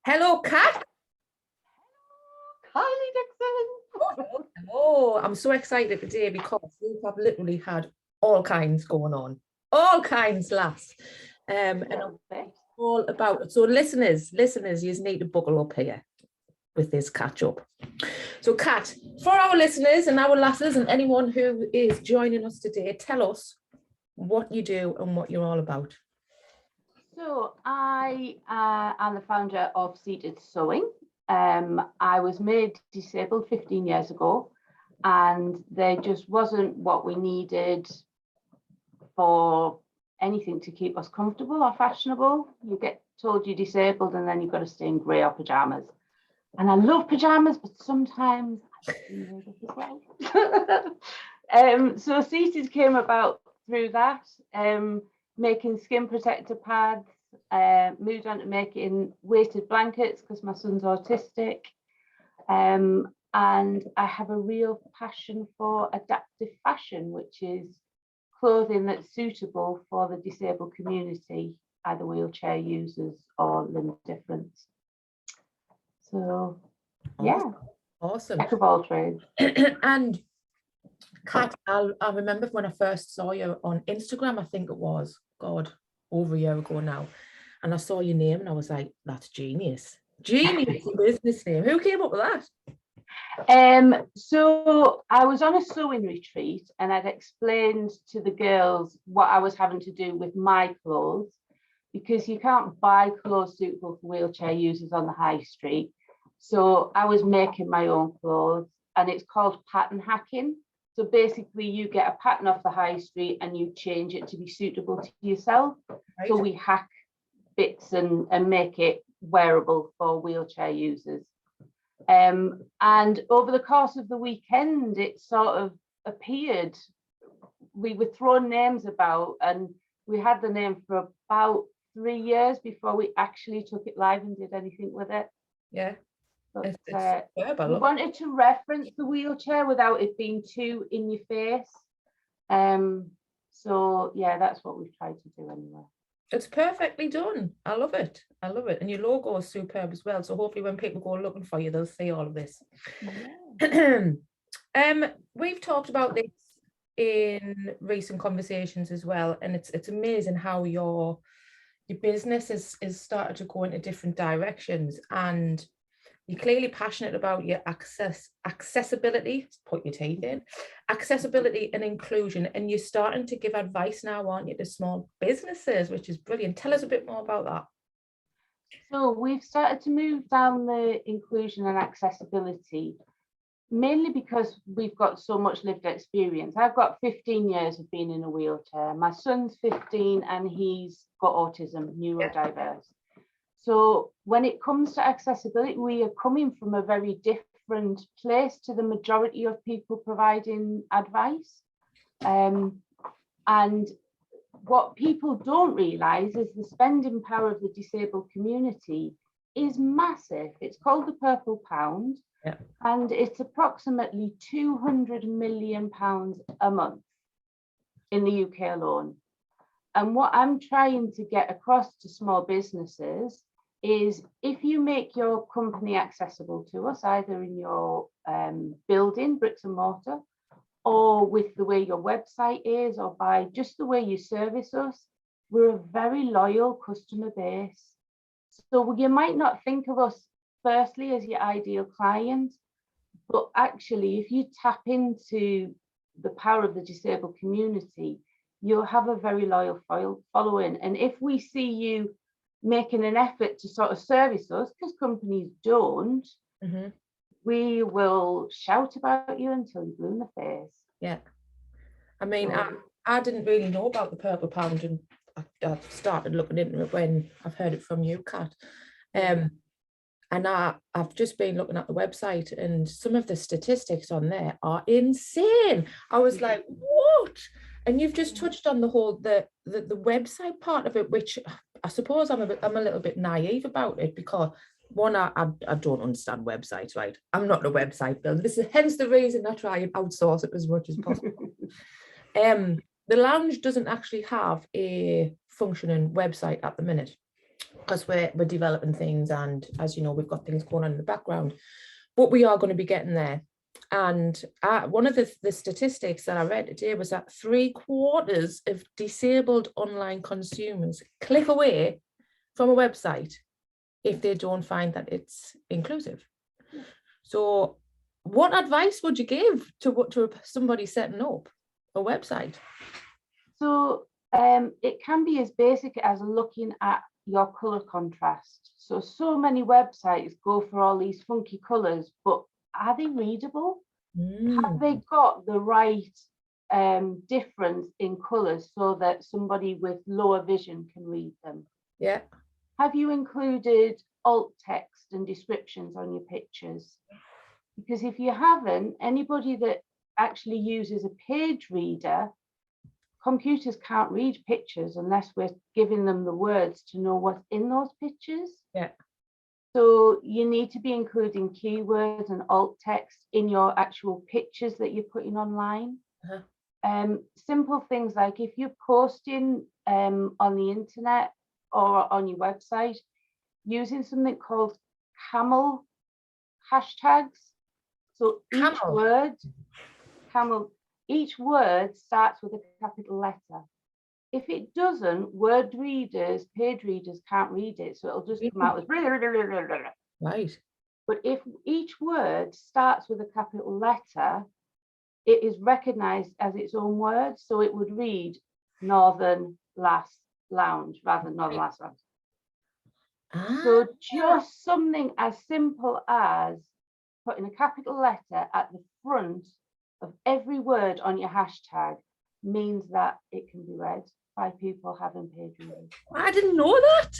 Hello, Kat. Kylie Dixon. Oh, I'm so excited today because we have literally had all kinds going on, all kinds, lass. And all about it. So, listeners, you need to buckle up here with this catch up. So, Kat, for our listeners and our lasses and anyone who is joining us today, tell us what you do and what you're all about. So, I am the founder of Seated Sewing. I was made disabled 15 years ago, and there just wasn't what we needed for anything to keep us comfortable or fashionable. You get told you're disabled and then you've got to stay in grey or pajamas. And I love pajamas, but sometimes I feel as well. So Seated came about through that, making skin protector pads, moved on to making weighted blankets because my son's autistic. And I have a real passion for adaptive fashion, which is clothing that's suitable for the disabled community, either wheelchair users or limb difference. So, yeah. Awesome. Jack of all trades. And Kat, I remember when I first saw you on Instagram, I think it was, God, over a year ago now. And I saw your name and I was like, that's genius. Genius business name. Who came up with that? So I was on a sewing retreat and I'd explained to the girls what I was having to do with my clothes, because you can't buy clothes suitable for wheelchair users on the high street. So I was making my own clothes, and it's called pattern hacking. So basically you get a pattern off the high street and you change it to be suitable to yourself. Right. So we hack bits and make it wearable for wheelchair users. And over the course of the weekend, it sort of appeared. We were throwing names about, and we had the name for about 3 years before we actually took it live and did anything with it. Yeah. But, we wanted to reference the wheelchair without it being too in your face. So yeah, that's what we've tried to do anyway. It's perfectly done. I love it. I love it. And your logo is superb as well. So hopefully when people go looking for you, they'll see all of this. Yeah. We've talked about this in recent conversations as well. And it's amazing how your business is started to go into different directions. And you're clearly passionate about your accessibility, put your teeth in, accessibility and inclusion. And you're starting to give advice now, aren't you, to small businesses, which is brilliant. Tell us a bit more about that. So we've started to move down the inclusion and accessibility, mainly because we've got so much lived experience. I've got 15 years of being in a wheelchair. My son's 15 and he's got autism, neurodiverse. So when it comes to accessibility, we are coming from a very different place to the majority of people providing advice. And what people don't realise is the spending power of the disabled community is massive. It's called the Purple Pound, and it's approximately £200 million a month in the UK alone. And what I'm trying to get across to small businesses is, if you make your company accessible to us, either in your building, bricks and mortar, or with the way your website is, or by just the way you service us, we're a very loyal customer base. So you might not think of us firstly as your ideal client, but actually, if you tap into the power of the disabled community, you'll have a very loyal following. And if we see you making an effort to sort of service us, because companies don't, we will shout about you until you're blue in the face. Yeah. I mean, I didn't really know about the Purple Pound, and I started looking into it when I've heard it from you, Kat. And I've just been looking at the website, and some of the statistics on there are insane. I was like, what? And you've just touched on the whole the website part of it, which I suppose I'm a little bit naive about it, because one, I don't understand websites, right? I'm not a website builder. This is hence the reason I try and outsource it as much as possible. The lounge doesn't actually have a functioning website at the minute. because we're developing things, and as you know, we've got things going on in the background, but we are going to be getting there. And one of the statistics that I read today was that 3/4 of disabled online consumers click away from a website if they don't find that it's inclusive. So what advice would you give to somebody setting up a website? So it can be as basic as looking at your color contrast. So many websites go for all these funky colors, but are they readable? Have they got the right difference in colors so that somebody with lower vision can read them? Yeah. Have you included alt text and descriptions on your pictures? Because if you haven't, anybody that actually uses a page reader, computers can't read pictures unless we're giving them the words to know what's in those pictures. Yeah. So you need to be including keywords and alt text in your actual pictures that you're putting online. Simple things like if you're posting on the internet or on your website, using something called camel hashtags. So each word starts with a capital letter. If it doesn't, word readers, page readers can't read it. So it'll just come out as blah, blah, blah, blah, blah. Right. But if each word starts with a capital letter, it is recognized as its own word. So it would read Northern Lass Lounge rather than Northern Lass Lounge. So just something as simple as putting a capital letter at the front of every word on your hashtag means that it can be read by people having page readers. I didn't know that.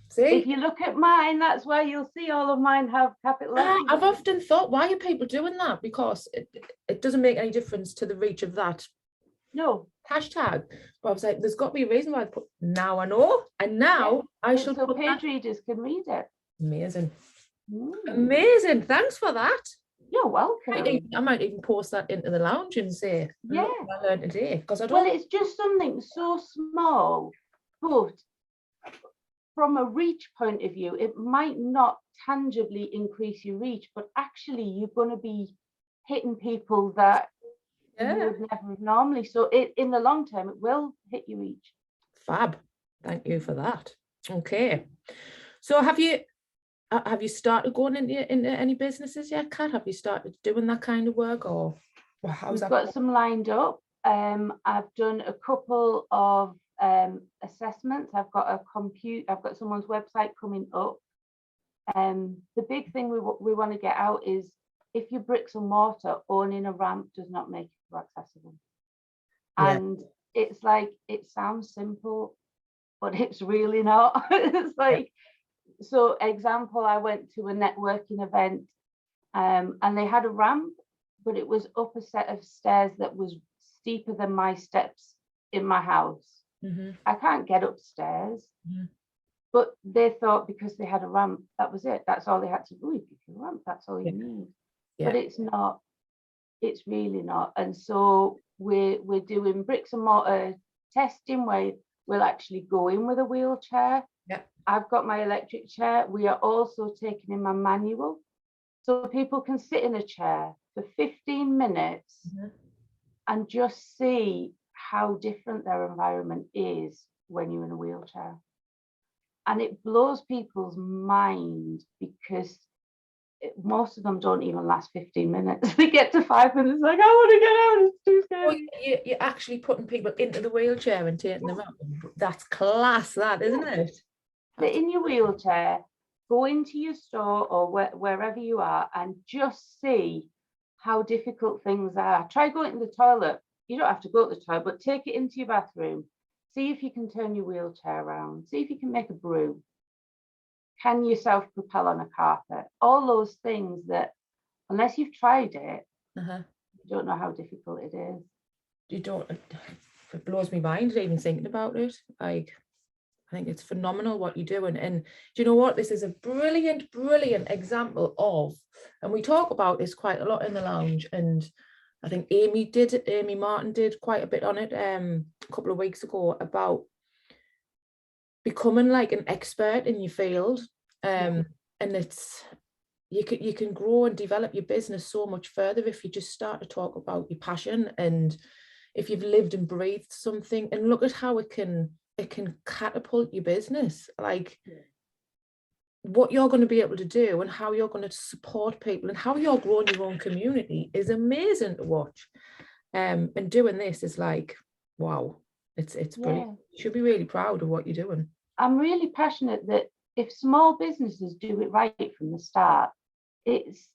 See? If you look at mine, that's where you'll see all of mine have capital letters. I've often thought, why are people doing that? Because it doesn't make any difference to the reach of that hashtag. But I was like, there's got to be a reason why I put, now I know, and now I should so put page that. readers can read it. Amazing. Amazing. Thanks for that. You're welcome. I might even post that into the lounge and say, look what I learned today. Because I don't. Well, it's just something so small, but from a reach point of view, it might not tangibly increase your reach, but actually you're going to be hitting people that you would never have normally. So in the long term, it will hit your reach. Fab. Thank you for that. Okay. So have you started going into any businesses yet, Kat? Have you started doing that kind of work, or how's that? We've got some lined up. I've done a couple of assessments. I've got someone's website coming up. The big thing we want to get out is, if you're bricks and mortar, owning a ramp does not make it accessible. And it's like, it sounds simple, but it's really not. It's like, so example, I went to a networking event and they had a ramp, but it was up a set of stairs that was steeper than my steps in my house. I can't get upstairs. But they thought because they had a ramp, that was it. That's all they had to do. If you can ramp, that's all you need. But it's not. It's really not. And so we're doing bricks and mortar testing where we'll actually go in with a wheelchair. I've got my electric chair. We are also taking in my manual. So people can sit in a chair for 15 minutes and just see how different their environment is when you're in a wheelchair. And it blows people's mind because most of them don't even last 15 minutes. They get to 5 minutes, like, I want to get out, it's too scary. Well, you're actually putting people into the wheelchair and taking them out. That's class, that, isn't it? Sit in your wheelchair, go into your store or wherever you are and just see how difficult things are. Try going to the toilet. You don't have to go to the toilet, but take it into your bathroom. See if you can turn your wheelchair around. See if you can make a brew. Can you self-propel on a carpet? All those things that, unless you've tried it, you don't know how difficult it is. You don't. It blows me mind even thinking about it. Like, I think it's phenomenal what you're doing. And do you know what? This is a brilliant example of, and we talk about this quite a lot in the lounge. And I think Amy Martin did quite a bit on it a couple of weeks ago about becoming like an expert in your field. And it's, you can grow and develop your business so much further if you just start to talk about your passion, and if you've lived and breathed something, and look at how it can catapult your business, like what you're going to be able to do and how you're going to support people and how you're growing your own community is amazing to watch. And doing this is like, wow, it's brilliant. You should be really proud of what you're doing. I'm really passionate that if small businesses do it right from the start, it's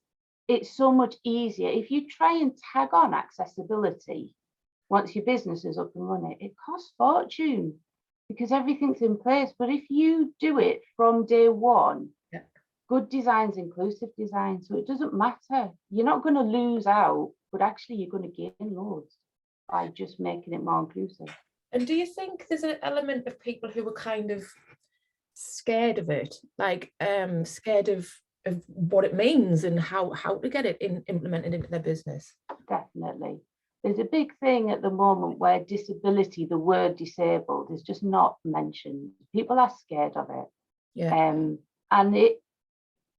so much easier. If you try and tag on accessibility once your business is up and running, it costs fortune because everything's in place. But if you do it from day one, good design's inclusive design, so it doesn't matter. You're not going to lose out, but actually you're going to gain loads by just making it more inclusive. And do you think there's an element of people who are kind of scared of it, like scared of what it means and how to get it implemented into their business? Definitely. There's a big thing at the moment where disability, the word disabled, is just not mentioned. People are scared of it. And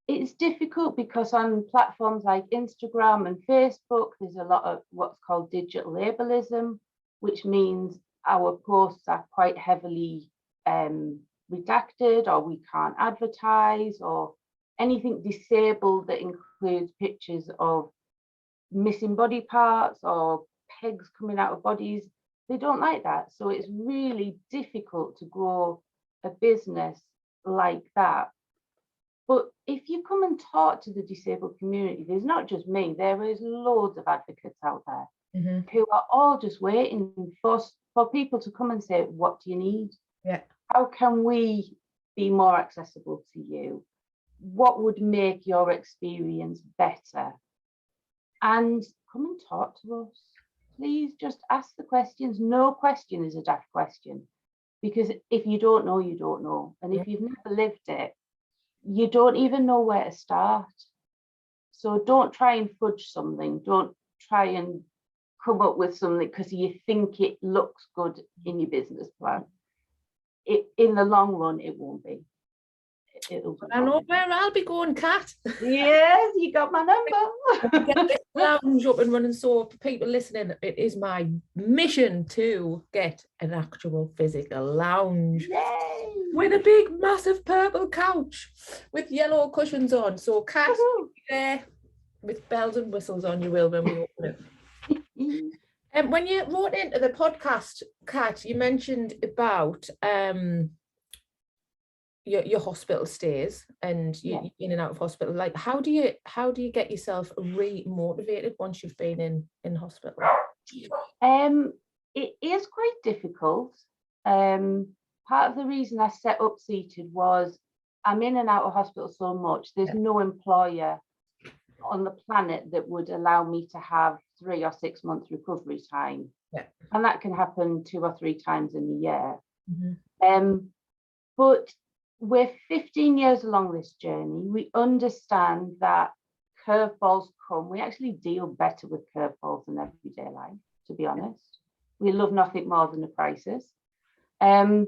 it's difficult because on platforms like Instagram and Facebook, there's a lot of what's called digital ableism, which means our posts are quite heavily redacted, or we can't advertise, or anything disabled that includes pictures of missing body parts or pegs coming out of bodies. They don't like that. So it's really difficult to grow a business like that. But if you come and talk to the disabled community, there's not just me, there is loads of advocates out there who are all just waiting for people to come and say, what do you need? How can we be more accessible to you? What would make your experience better? And come and talk to us. Please just ask the questions. No question is a daft question, because if you don't know, you don't know. And if you've never lived it, you don't even know where to start. So don't try and fudge something. Don't try and come up with something because you think it looks good in your business plan. In the long run, it won't be. I know where I'll be going, Kat. Yes, you got my number. Get this lounge up and running. So for people listening, it is my mission to get an actual physical lounge. Yay! With a big, massive purple couch with yellow cushions on. So Kat, there with bells and whistles on, you will when we open it. And when you wrote into the podcast, Kat, you mentioned about your hospital stays and you in and out of hospital. Like, how do you get yourself re-motivated once you've been in hospital? It is quite difficult. Part of the reason I set up Seated was I'm in and out of hospital so much. There's no employer on the planet that would allow me to have 3 or 6 months recovery time. And that can happen 2 or 3 times in a year. But we're 15 years along this journey. We understand that curveballs come. We actually deal better with curveballs in everyday life, to be honest. We love nothing more than a crisis. And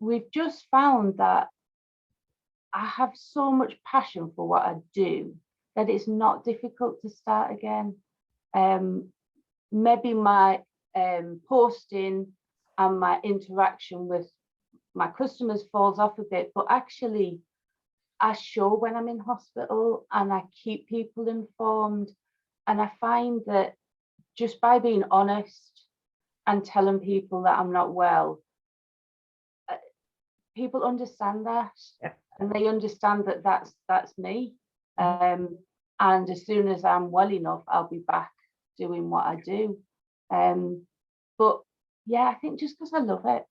we've just found that I have so much passion for what I do that it's not difficult to start again. Maybe my posting and my interaction with my customers falls off a bit, but actually I show when I'm in hospital and I keep people informed. And I find that just by being honest and telling people that I'm not well, people understand that, and they understand that that's me. And as soon as I'm well enough, I'll be back doing what I do. But yeah, I think just because I love it.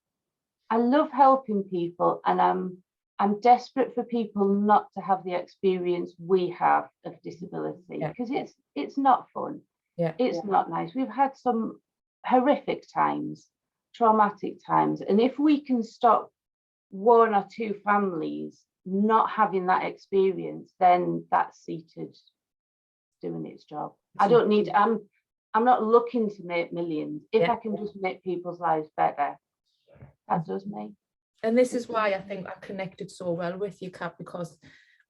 I love helping people, and I'm desperate for people not to have the experience we have of disability, because it's not fun. It's not nice. We've had some horrific times, traumatic times, and if we can stop 1 or 2 families not having that experience, then that's Seated doing its job. I don't need. I'm not looking to make millions. If I can just make people's lives better, that does me. And this is why I think I connected so well with you, Kat, because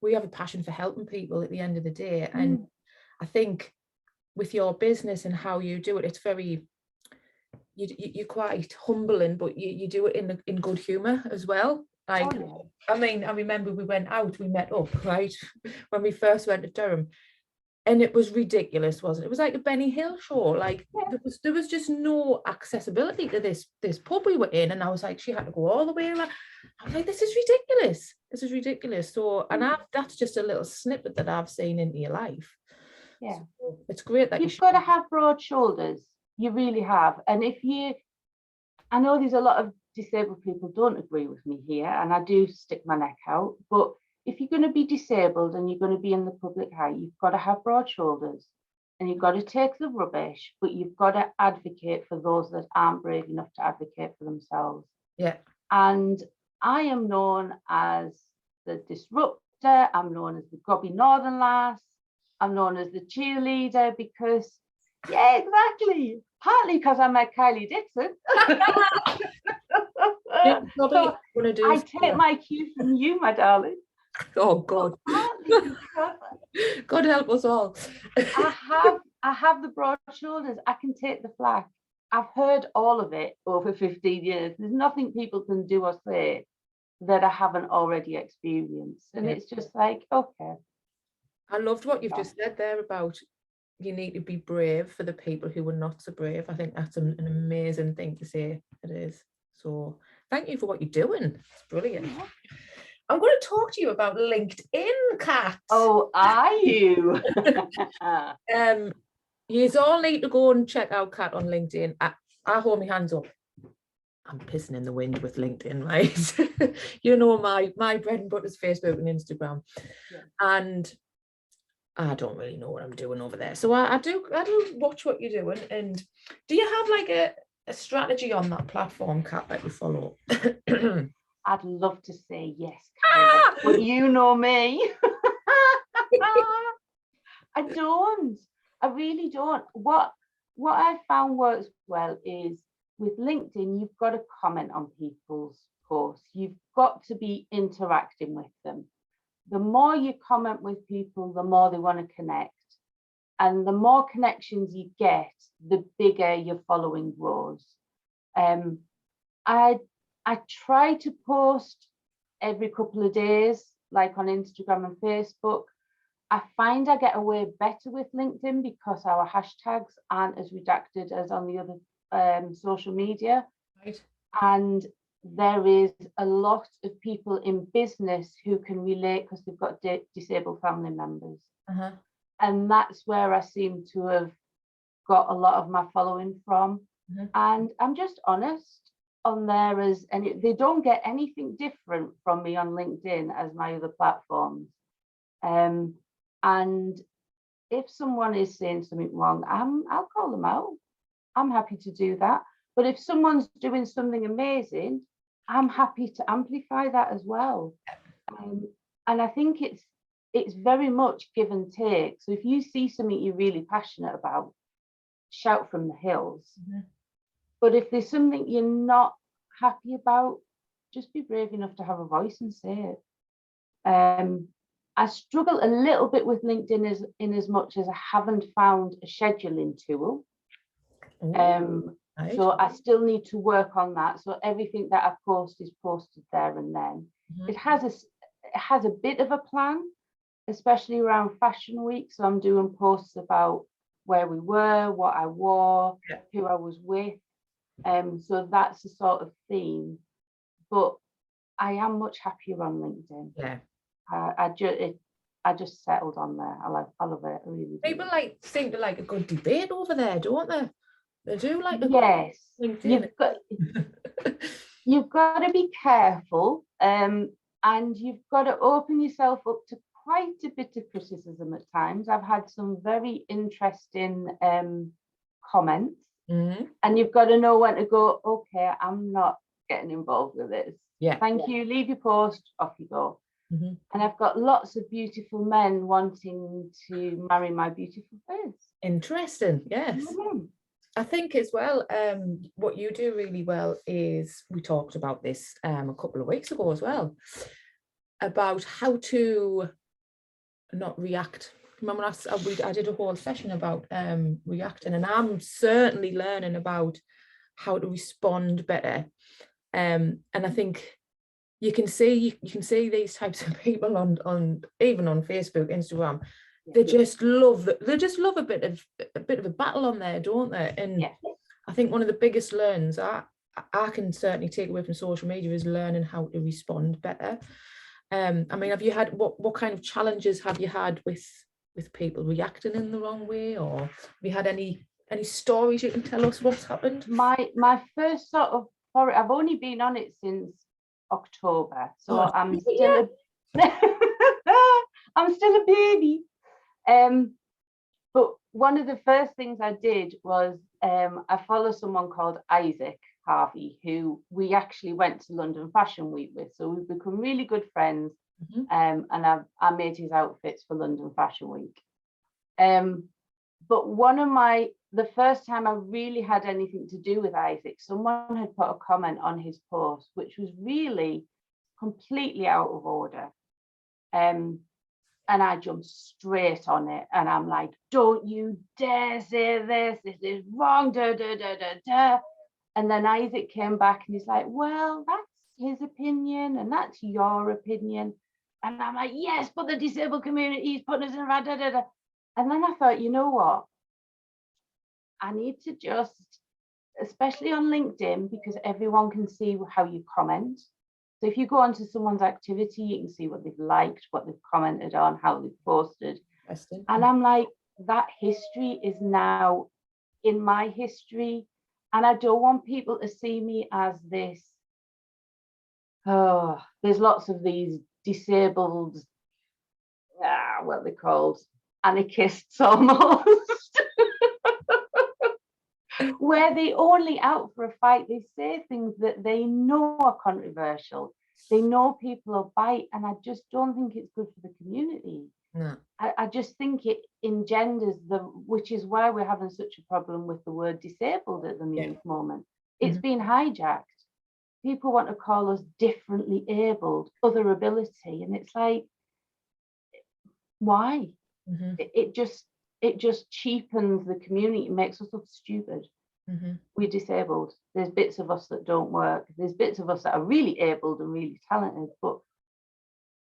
we have a passion for helping people at the end of the day. And I think with your business and how you do it, it's very, you're quite humbling, but you do it in good humour as well. Like, I mean, I remember we went out, we met up, right, when we first went to Durham. And it was ridiculous, wasn't it? It was like a Benny Hill show. Like there was just no accessibility to this pub we were in. And I was like, she had to go all the way around. I was like, this is ridiculous. This is ridiculous. So, and that's just a little snippet that I've seen into your life. Yeah. So it's great that you've got to have broad shoulders. You really have. And I know there's a lot of disabled people don't agree with me here, and I do stick my neck out, but if you're going to be disabled and you're going to be in the public eye, you've got to have broad shoulders and you've got to take the rubbish, but you've got to advocate for those that aren't brave enough to advocate for themselves. Yeah. And I am known as the disruptor. I'm known as the gobby northern lass. I'm known as the cheerleader because, yeah, exactly. Partly because I met Kylie Dixon. So I take my cue from you, my darling. Oh God. God help us all. I have the broad shoulders. I can take the flak. I've heard all of it over 15 years. There's nothing people can do or say that I haven't already experienced. And it's just like, okay. I loved what you've just said there about you need to be brave for the people who were not so brave. I think that's an amazing thing to say. It is. So thank you for what you're doing. It's brilliant. Yeah. I'm going to talk to you about LinkedIn, Kat. Oh, are you? You all need to go and check out Kat on LinkedIn. I hold my hands up. I'm pissing in the wind with LinkedIn, right? You know, my bread and butter is Facebook and Instagram. Yeah. And I don't really know what I'm doing over there. So I do watch what you're doing. And do you have like a strategy on that platform, Kat, that you follow? I'd love to say yes, but you know me. I don't. I really don't. What I found works well is with LinkedIn, you've got to comment on people's posts. You've got to be interacting with them. The more you comment with people, the more they want to connect. And the more connections you get, the bigger your following grows. I try to post every couple of days, like on Instagram and Facebook. I find I get away better with LinkedIn because our hashtags aren't as redacted as on the other social media. Right. And there is a lot of people in business who can relate because they've got disabled family members. Uh-huh. And that's where I seem to have got a lot of my following from. Mm-hmm. And I'm just honest on there and they don't get anything different from me on LinkedIn as my other platforms. And if someone is saying something wrong, I'll call them out. I'm happy to do that. But if someone's doing something amazing, I'm happy to amplify that as well. And I think it's very much give and take. So if you see something you're really passionate about, shout from the hills. Mm-hmm. But if there's something you're not happy about, just be brave enough to have a voice and say it. I struggle a little bit with LinkedIn in as much as I haven't found a scheduling tool. Right. So I still need to work on that. So everything that I post is posted there and then. Mm-hmm. It has a bit of a plan, especially around Fashion Week. So I'm doing posts about where we were, what I wore, who I was with. So that's the sort of theme. But I am much happier on LinkedIn. Yeah. I just settled on there. I love it. I really do. People seem to like a good debate over there, don't they? They do like a yes. Good LinkedIn. You've got to be careful, and you've got to open yourself up to quite a bit of criticism at times. I've had some very interesting comments, mm-hmm. and you've got to know when to go. Okay, I'm not getting involved with this. Yeah. Thank you. Leave your post. Off you go. Mm-hmm. And I've got lots of beautiful men wanting to marry my beautiful face. Interesting. Yes. Mm-hmm. I think as well, what you do really well is, we talked about this a couple of weeks ago as well, about how to not react. Remember, I did a whole session about reacting, and I'm certainly learning about how to respond better. And I think you can see these types of people on even on Facebook, Instagram. They just love a bit of a battle on there, don't they? And I think one of the biggest learns I can certainly take away from social media is learning how to respond better. I mean, have you had what kind of challenges have you had with people reacting in the wrong way, or have you had any stories you can tell us what's happened? My first sort of I've only been on it since October, so I'm still I'm still a baby. But one of the first things I did was I follow someone called Isaac Harvey, who we actually went to London Fashion Week with. So we've become really good friends. And I made his outfits for London Fashion Week. But the first time I really had anything to do with Isaac, someone had put a comment on his post, which was really completely out of order. And I jumped straight on it, and I'm like, don't you dare say this is wrong, da, da, da, da, da. And then Isaac came back and he's like, well, that's his opinion and that's your opinion. And I'm like, yes, but the disabled community is putting us in a da, da, da. And then I thought, you know what? I need to just, especially on LinkedIn, because everyone can see how you comment. So if you go onto someone's activity, you can see what they've liked, what they've commented on, how they've posted. And I'm like, that history is now in my history. And I don't want people to see me as this, there's lots of these disabled, what they're called, anarchists almost, where they only out for a fight. They say things that they know are controversial. They know people will bite, and I just don't think it's good for the community. No. I just think it engenders which is why we're having such a problem with the word disabled at the moment. It's been hijacked. People want to call us differently abled, other ability, and it's like, why? It just cheapens the community, makes us look stupid. We're disabled. There's bits of us that don't work. There's bits of us that are really abled and really talented, but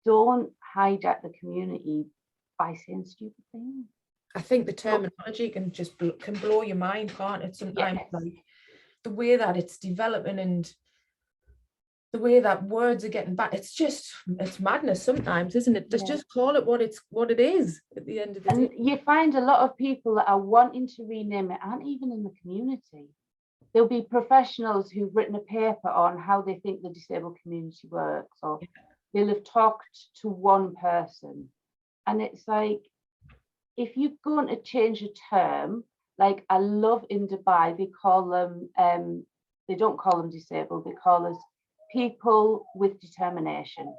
don't hijack the community by saying stupid things. I think the terminology can blow your mind, can't it? Sometimes, like the way that it's developing and the way that words are getting back, it's madness sometimes, isn't it? Just call it what it is at the end of the day. And you find a lot of people that are wanting to rename it aren't even in the community. There'll be professionals who've written a paper on how they think the disabled community works, or they'll have talked to one person. And it's like, if you're going to change a term, like I love in Dubai, they call them, they don't call them disabled, they call us people with determination.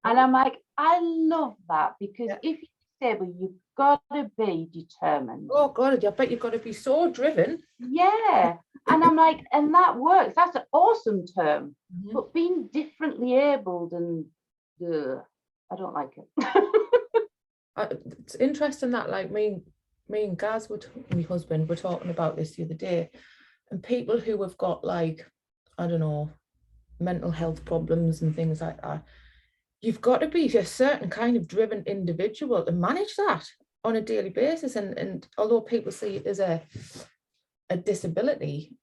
And I'm like, I love that, because if you're disabled, you've got to be determined. Oh God, I bet you've got to be so driven. Yeah. And I'm like, and that works. That's an awesome term. But being differently abled and I don't like it. It's interesting that, like, me and Gaz, my husband, were talking about this the other day, and people who have got, like, I don't know, mental health problems and things like that, you've got to be a certain kind of driven individual to manage that on a daily basis. And although people see it as a disability,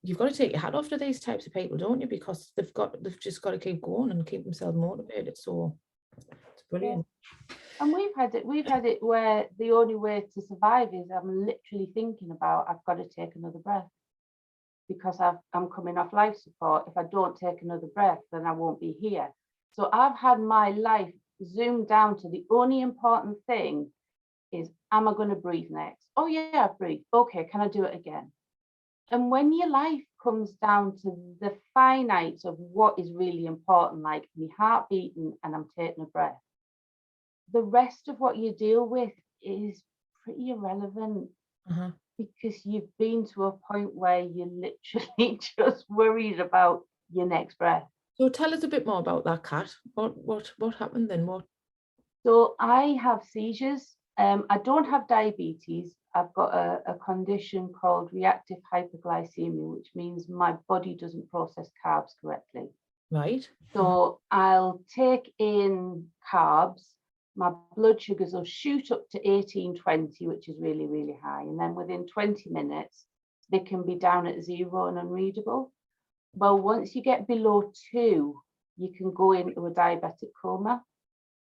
you've got to take your hat off to these types of people, don't you? Because they've just got to keep going and keep themselves motivated. So it's brilliant. And we've had it where the only way to survive is I'm literally thinking about, I've got to take another breath, because I'm coming off life support. If I don't take another breath, then I won't be here. So I've had my life zoomed down to the only important thing is, am I going to breathe next? Oh yeah, I breathe. Okay, can I do it again? And when your life comes down to the finites of what is really important, like my heart beating and I'm taking a breath, the rest of what you deal with is pretty irrelevant. because you've been to a point where you're literally just worried about your next breath. So tell us a bit more about that, Kat. What happened then? What? So I have seizures. I don't have diabetes. I've got a condition called reactive hyperglycemia, which means my body doesn't process carbs correctly. Right. So I'll take in carbs, my blood sugars will shoot up to 1820, which is really, really high. And then within 20 minutes, they can be down at 0 and unreadable. Well, once you get below 2, you can go into a diabetic coma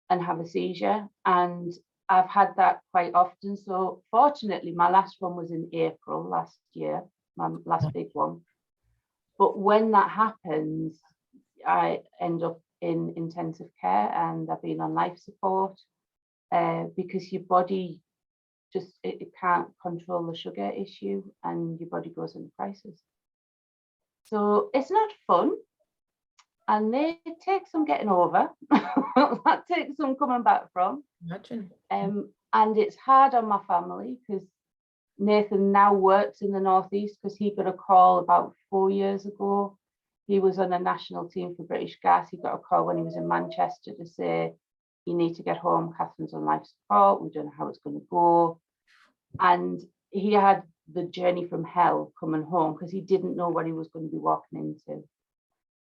and have a seizure. And I've had that quite often. So fortunately, my last one was in April last year, my last big one. But when that happens, I end up in intensive care and I've been on life support because your body just, it can't control the sugar issue and your body goes into crisis. So it's not fun. And they take some getting over. That takes some coming back from. Imagine. And it's hard on my family because Nathan now works in the Northeast because he got a call about 4 years ago. He was on a national team for British Gas. He got a call when he was in Manchester to say, you need to get home. Catherine's on life support. We don't know how it's going to go. And he had the journey from hell coming home because he didn't know what he was going to be walking into.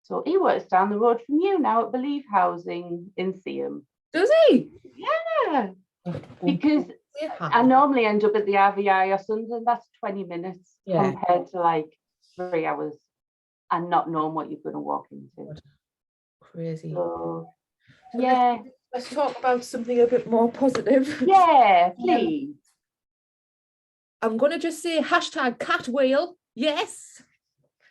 So he works down the road from you now at Believe Housing in Seam. Does he? Yeah. Because I normally end up at the RVI or something. That's 20 minutes compared to like 3 hours and not knowing what you're going to walk into. Crazy. So yeah. Let's talk about something a bit more positive. Yeah, please. I'm going to just say hashtag cat wheel. Yes.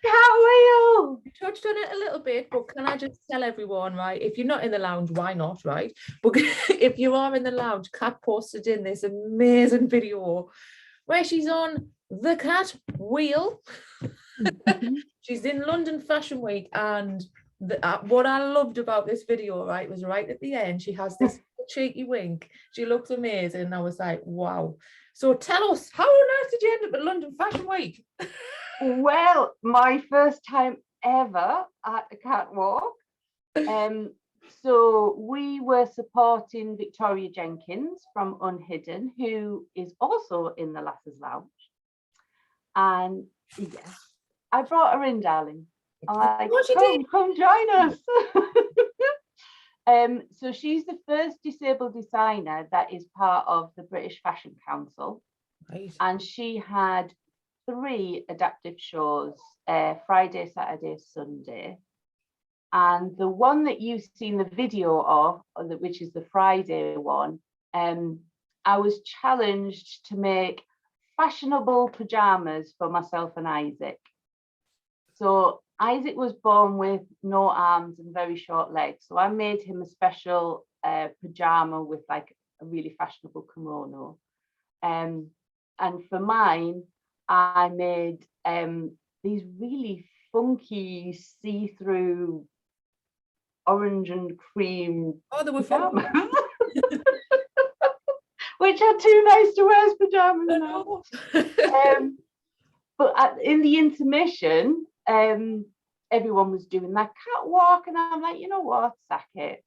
Cat wheel. We touched on it a little bit, but can I just tell everyone, right? If you're not in the lounge, why not, right? But if you are in the lounge, Kat posted in this amazing video where she's on the cat wheel. She's in London Fashion Week, and what I loved about this video, right, was right at the end, she has this cheeky wink. She looks amazing. I was like, wow. So tell us, how on earth did you end up at London Fashion Week? Well, my first time ever at a catwalk. So we were supporting Victoria Jenkins from Unhidden, who is also in the Lasses Lounge. And yes, I brought her in, darling. I'm like, come join us. So she's the first disabled designer that is part of the British Fashion Council. Right. And she had 3 adaptive shows, Friday, Saturday, Sunday. And the one that you've seen the video of, which is the Friday one, I was challenged to make fashionable pajamas for myself and Isaac. So Isaac was born with no arms and very short legs. So I made him a special pajama with like a really fashionable kimono. And for mine, I made these really funky see-through orange and cream pajamas, which are too nice to wear as pajamas now. But in the intermission, everyone was doing that catwalk, and I'm like, you know what, sack it.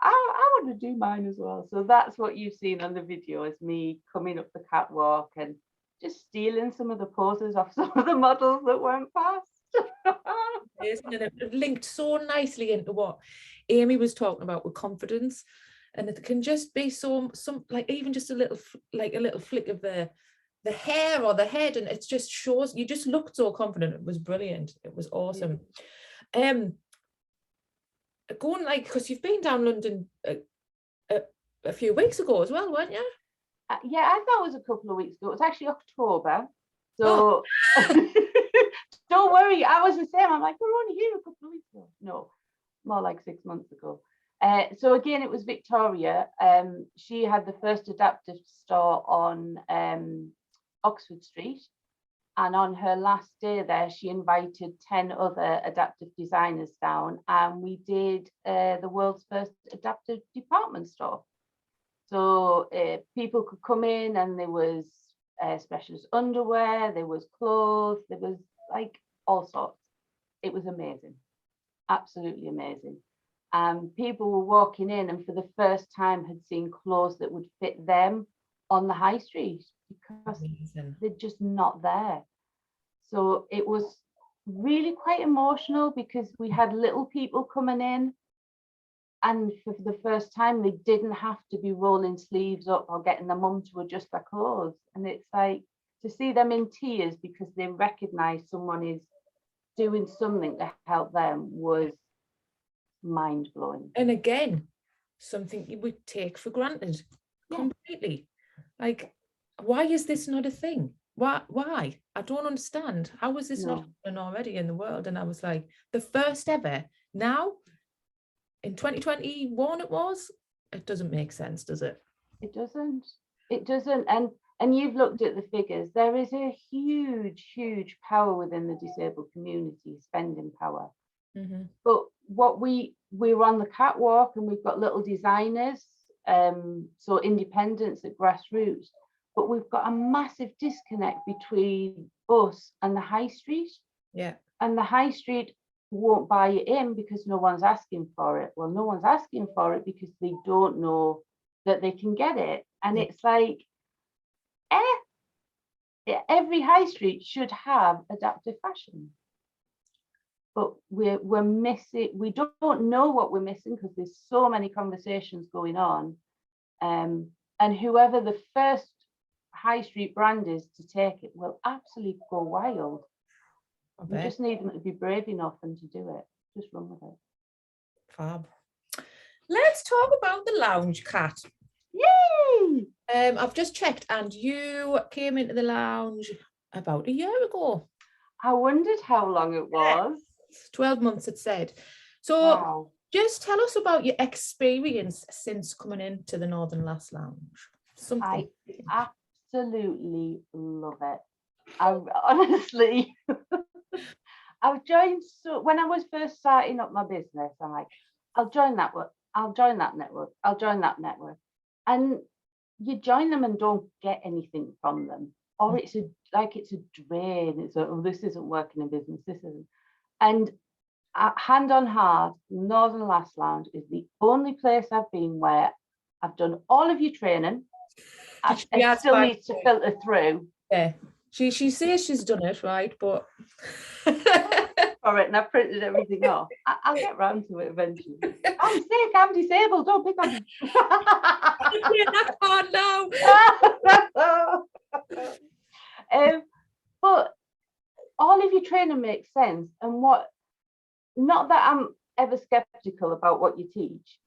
I want to do mine as well. So that's what you've seen on the video, is me coming up the catwalk and just stealing some of the poses off some of the models that weren't past. And it linked so nicely into what Amy was talking about with confidence, and it can just be some like even just a little flick of the hair or the head, and it just shows you just looked so confident. It was brilliant. It was awesome. Going like, because you've been down London a few weeks ago as well, weren't you? Yeah, I thought it was a couple of weeks ago. It was actually October. So don't worry, I was the same. I'm like, we're only here a couple of weeks ago. No, more like 6 months ago. So again, it was Victoria. She had the first adaptive store on Oxford Street. And on her last day there, she invited 10 other adaptive designers down, and we did the world's first adaptive department store. So people could come in, and there was specialist underwear, there was clothes, there was like all sorts. It was amazing, absolutely amazing. People were walking in and for the first time had seen clothes that would fit them on the high street because they're just not there. So it was really quite emotional because we had little people coming in, and for the first time they didn't have to be rolling sleeves up or getting their mum to adjust their clothes. And it's like to see them in tears because they recognize someone is doing something to help them was mind-blowing. And again, something you would take for granted completely. Like, why is this not a thing? Why? I don't understand. How is this not happening already in the world? And I was like, the first ever now in 2021 it doesn't make sense, does it? It doesn't. And you've looked at the figures. There is a huge power within the disabled community, spending power. But what we're on the catwalk and we've got little designers, so independents at grassroots, but we've got a massive disconnect between us and the high street. And the high street won't buy it in because no one's asking for it. Well, no one's asking for it because they don't know that they can get it. And it's like, every high street should have adaptive fashion. But we're missing, we don't know what we're missing because there's so many conversations going on. And whoever the first high street brand is to take it will absolutely go wild. We just need them to be brave enough and to do it. Just run with it. Fab. Let's talk about the lounge, Kat. Yay! I've just checked and you came into the lounge about a year ago. I wondered how long it was. 12 months it said. So just tell us about your experience since coming into the Northern Lass Lounge. I absolutely love it. I honestly, I've joined, so when I was first starting up my business, I'm like, I'll join that one, I'll join that network, I'll join that network. And you join them and don't get anything from them. Or it's a drain. It's like, oh, this isn't working in business, this isn't. And hand on heart, Northern Lass Lounge is the only place I've been where I've done all of your training. I still need to filter through. Yeah, she says she's done it, right? But all right, and I've printed everything off. I'll get round to it eventually. I'm sick, I'm disabled, don't pick on me. I can't now. But all of your training makes sense. And not that I'm ever skeptical about what you teach,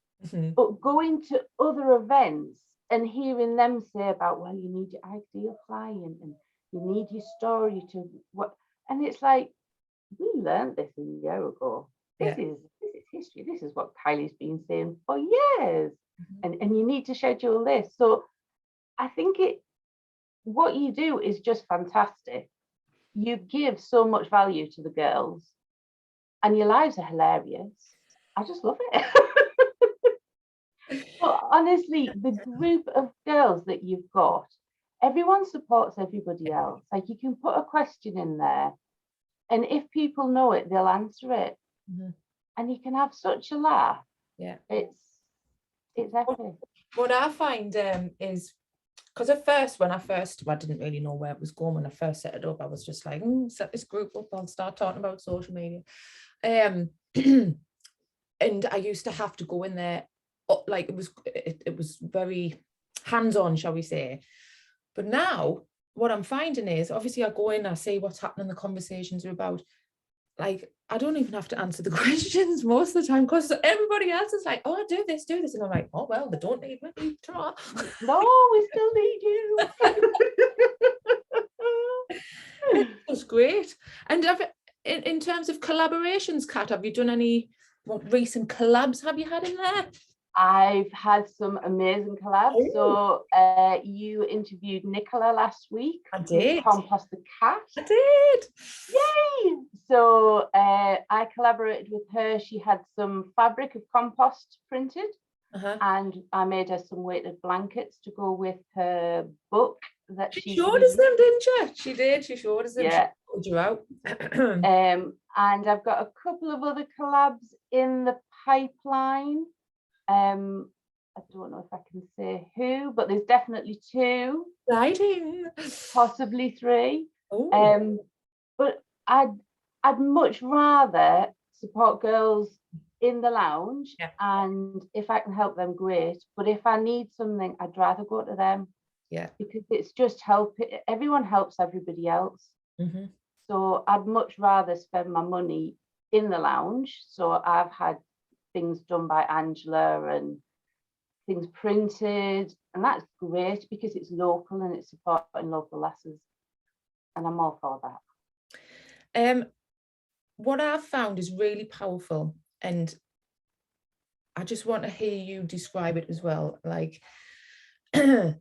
but going to other events and hearing them say about, well, you need your ideal client and you need your story to what, and it's like, we learned this a year ago. This is history. This is what Kylie's been saying for years. And you need to schedule this. So I think what you do is just fantastic. You give so much value to the girls and your lives are hilarious. I just love it. But honestly, the group of girls that you've got, everyone supports everybody else. Like you can put a question in there and if people know it, they'll answer it. And you can have such a laugh. Yeah. It's epic. What I find is, because at first, I didn't really know where it was going when I first set it up. I was just like, set this group up, I'll start talking about social media. And I used to have to go in there, like it was very hands-on, shall we say. But now, what I'm finding is, obviously I go in, I see what's happening, the conversations are about, like, I don't even have to answer the questions most of the time because everybody else is like, oh, do this. And I'm like, oh, well, they don't need me. Ta-ra. No, we still need you. It was great. And in terms of collaborations, Kat, have you done any recent collabs have you had in there? I've had some amazing collabs. Ooh. So you interviewed Nicola last week. I did. Compost the Cat. I did. Yay! So I collaborated with her. She had some fabric of compost printed, and I made her some weighted blankets to go with her book that She she's showed us them, didn't she? She did. She showed us them. Yeah. She showed you out. And I've got a couple of other collabs in the pipeline. I don't know if I can say who, but there's definitely 2. Exciting. Possibly 3. Oh. But I'd much rather support girls in the lounge, Yeah. and if I can help them, great. But if I need something, I'd rather go to them. Yeah. Because it's just everyone helps everybody else. Mm-hmm. So I'd much rather spend my money in the lounge. So I've had things done by Angela and things printed, and that's great because it's local and it's supporting local lasses, and I'm all for that. What I've found is really powerful, and I just want to hear you describe it as well. Like, I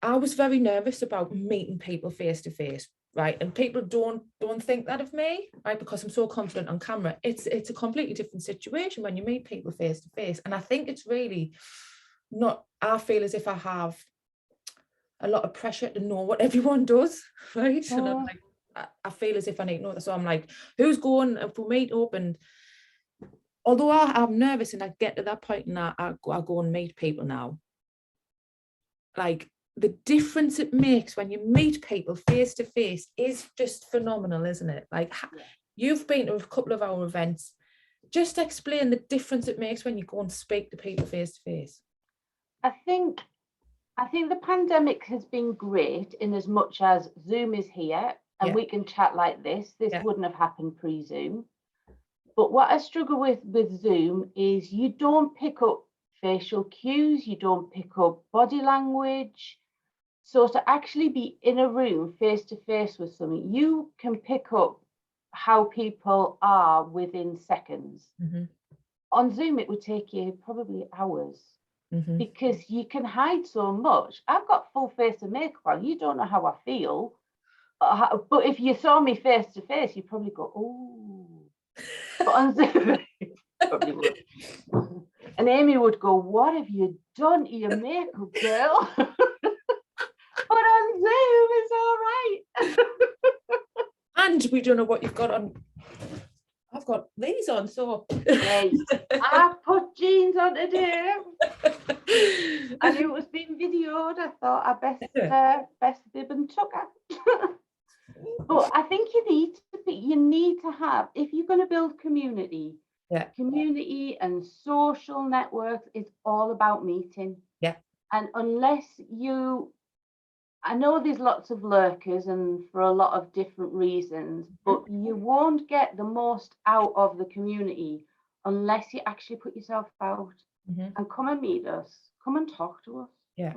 was very nervous about meeting people face to face, right? And people don't think that of me, right? Because I'm so confident on camera. It's a completely different situation when you meet people face to face. And I think it's really not, I feel as if I have a lot of pressure to know what everyone does, right? And I'm like, I feel as if I need to know that. So I'm like, who's going if we meet up? And although I'm nervous and I get to that point and I go and meet people now, like the difference it makes when you meet people face to face is just phenomenal, isn't it? Like, you've been to a couple of our events. Just explain the difference it makes when you go and speak to people face to face. I think the pandemic has been great in as much as Zoom is here and we can chat like this. This wouldn't have happened pre-Zoom. But what I struggle with Zoom is you don't pick up facial cues, you don't pick up body language. So to actually be in a room face to face with someone, you can pick up how people are within seconds. Mm-hmm. On Zoom, it would take you probably hours. Mm-hmm. Because you can hide so much. I've got full face of makeup on. You don't know how I feel. But if you saw me face to face, you'd probably go, oh. But on Zoom, probably would. And Amy would go, what have you done to your makeup, girl? But on Zoom, it's all right. And we don't know what you've got on. I've got these on, so. Hey, I put jeans on today. I knew it was being videoed. I thought I best bib and tucker. But I think you need to have, if you're going to build community, community and social networks is all about meeting. Yeah. And unless I know there's lots of lurkers and for a lot of different reasons, but you won't get the most out of the community unless you actually put yourself out and come and meet us, come and talk to us. Yeah.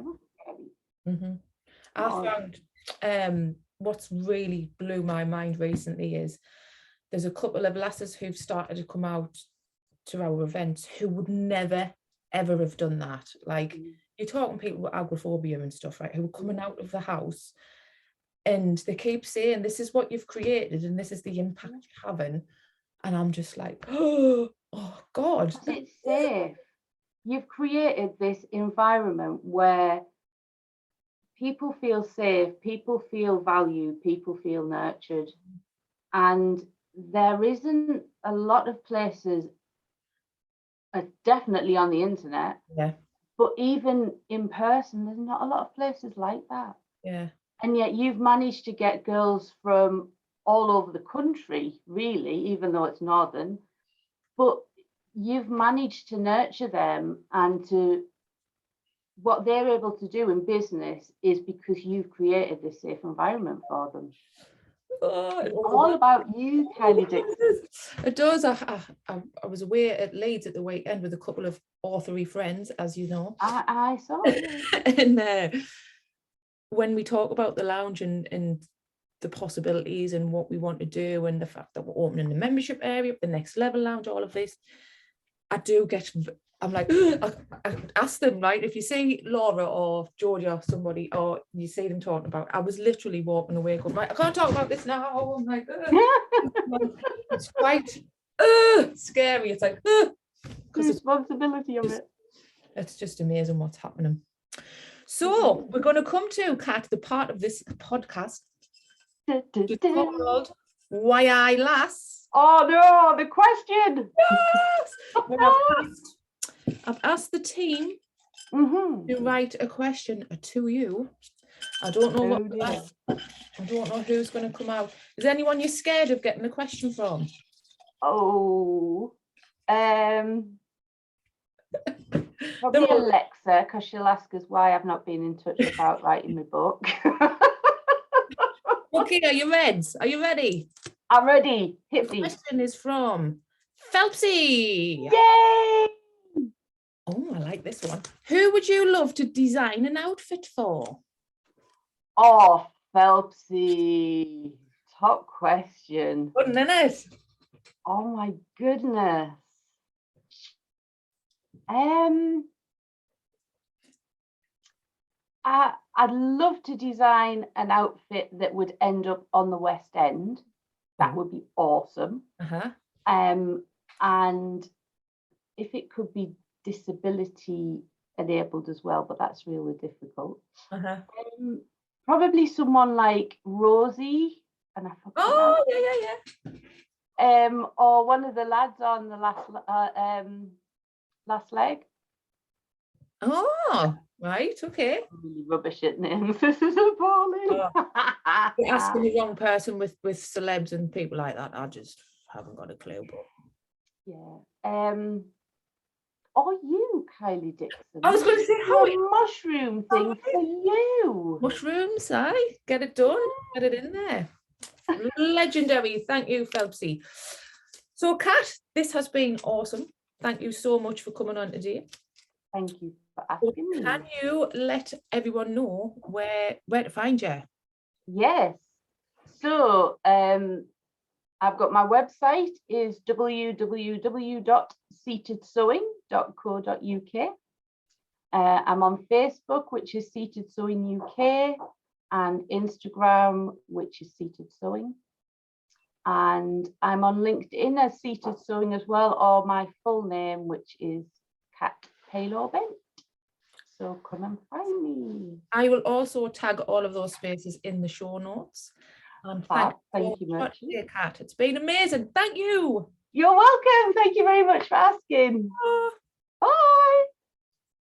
I found what's really blew my mind recently is there's a couple of lasses who've started to come out to our events who would never ever have done that. Like, you're talking people with agoraphobia and stuff, right, who are coming out of the house and they keep saying this is what you've created and this is the impact you're having, and I'm just like, oh God, it's safe. You've created this environment where people feel safe, people feel valued, people feel nurtured, and there isn't a lot of places, definitely on the internet, but even in person, there's not a lot of places like that. Yeah. And yet you've managed to get girls from all over the country, really, even though it's northern, but you've managed to nurture them, and to what they're able to do in business is because you've created this safe environment for them. It's all about you, Kylie Dixon. It does. I was away at Leeds at the weekend with a couple of authory friends, as you know. I saw it. And when we talk about the lounge and the possibilities and what we want to do, and the fact that we're opening the membership area, the next level lounge, all of this, I'm like, I ask them, right, if you see Laura or Georgia or somebody, or you see them talking about, I was literally walking away going, right, I can't talk about this now. I'm like, it's quite scary. It's like, because responsibility of it. It's just amazing what's happening. So we're going to come to, Kat, the part of this podcast called Why I Lass. Oh no, the question. Yes! I've asked the team to write a question to you. I don't know I don't know who's going to come out. Is anyone you're scared of getting a question from? Probably Alexa, because she'll ask us why I've not been in touch about writing my book. Okay, are you ready? Are you ready? I'm ready. Hit The me. question is from Phelpsy. Yay! Oh, I like this one. Who would you love to design an outfit for? Oh, Phelpsy. Top question. Wouldn't it? Oh my goodness. I'd love to design an outfit that would end up on the West End. That would be awesome. And if it could be disability enabled as well, but that's really difficult. Probably someone like Rosie, and I forgot. Oh, yeah. Or one of the lads on the last leg. Oh, right, okay. I'm really rubbish at names. This is appalling. You're asking the wrong person with celebs and people like that. I just haven't got a clue. But yeah. Or you, Kylie Dixon. I was going to say a mushroom thing for you. Mushrooms, aye. Get it done. Get it in there. Legendary. Thank you, Phelpsy. So, Kat, this has been awesome. Thank you so much for coming on today. Thank you for asking me. Can you let everyone know where to find you? Yes. So, I've got my website is www.seatedsewing.co.uk. I'm on Facebook, which is Seated Sewing UK, and Instagram, which is Seated Sewing. And I'm on LinkedIn as Seated Sewing as well, or my full name, which is Kat Paylor-Bent. So come and find me. I will also tag all of those spaces in the show notes. Thank you much, Kat. It's been amazing. Thank you. You're welcome. Thank you very much for asking. Bye.